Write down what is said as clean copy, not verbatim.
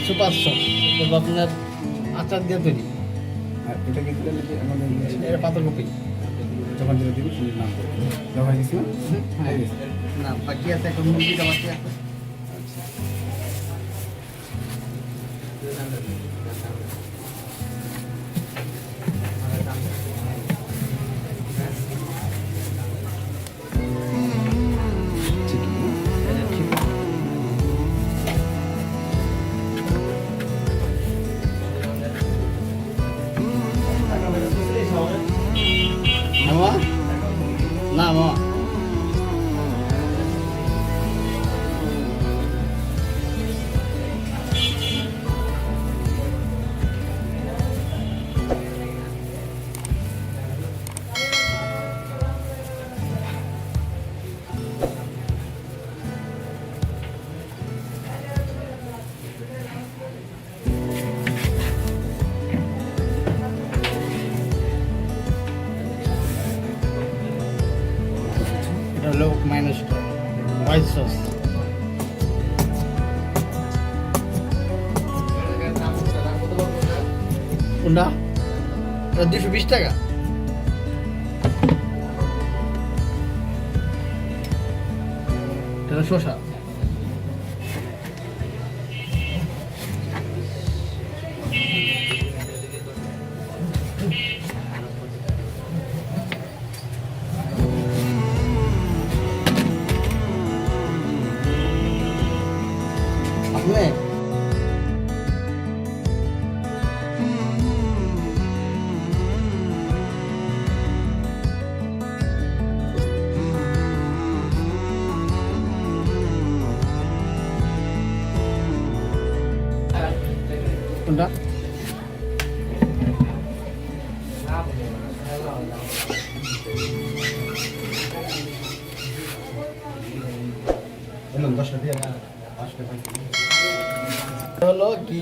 Super sauce আপনার আচার দিয়ে তৈরি। আর এটা কি দিলেন নাকি আমাদের এটা পাতাকপি। যখন যেটা দিবি শুধু নাম করবো দেওয়া হয়ে গেছে না? হয়ে গেছে। না বাকি আছে, এখন মুরগিটা বাকি আছে। আচ্ছা মামা না মামা এটা হলো মাইনাস হোয়াইট সস। কোনটা? এটা 220 টাকা। এটা শসা। আপনি কোনটা? বললাম 10টা দিয়ে 5টা হলো কি